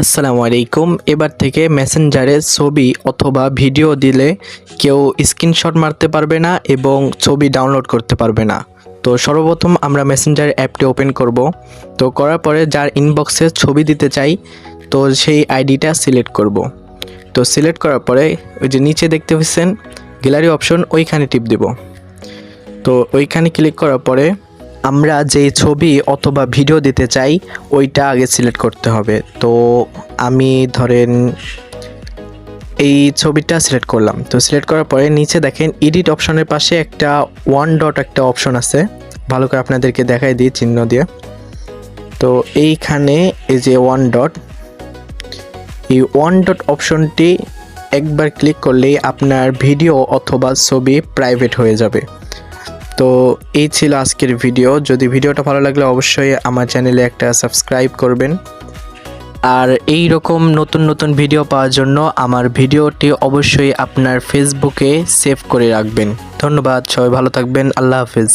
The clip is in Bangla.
আসসালামু আলাইকুম। এবার থেকে মেসেঞ্জারে ছবি অথবা ভিডিও দিলে কেউ স্ক্রিনশট মারতে পারবে না এবং ছবি ডাউনলোড করতে পারবে না। তো সর্বপ্রথম আমরা মেসেঞ্জার অ্যাপটি ওপেন করব। তো করার পরে যার ইনবক্সে ছবি দিতে চাই তো সেই আইডিটা সিলেক্ট করব। তো সিলেক্ট করার পরে ওই যে নিচে দেখতে পাচ্ছেন গ্যালারি অপশন, ওইখানে টিপ দেব। তো ওইখানে ক্লিক করার পরে আমরা যেই ছবি অথবা ভিডিও দিতে চাই ওইটা আগে সিলেক্ট করতে হবে। তো আমি ধরেন এই ছবিটা সিলেক্ট করলাম। তো সিলেক্ট করার পরে নিচে দেখেন এডিট অপশনের পাশে একটা ওয়ান ডট একটা অপশন আছে, ভালো করে আপনাদেরকে দেখাই দিই চিহ্ন দিয়ে। তো এইখানে এই যে ওয়ান ডট, এই ওয়ান ডট অপশনটি একবার ক্লিক করলেই আপনার ভিডিও অথবা ছবি প্রাইভেট হয়ে যাবে। তো এই ছিল আজকের ভিডিও। যদি ভিডিওটা ভালো লাগলে অবশ্যই আমার চ্যানেলে একটা সাবস্ক্রাইব করবেন। আর এই রকম নতুন নতুন ভিডিও পাওয়ার জন্য আমার ভিডিওটি অবশ্যই আপনার ফেসবুকে সেভ করে রাখবেন। ধন্যবাদ, সবাই ভালো থাকবেন। আল্লাহ হাফেজ।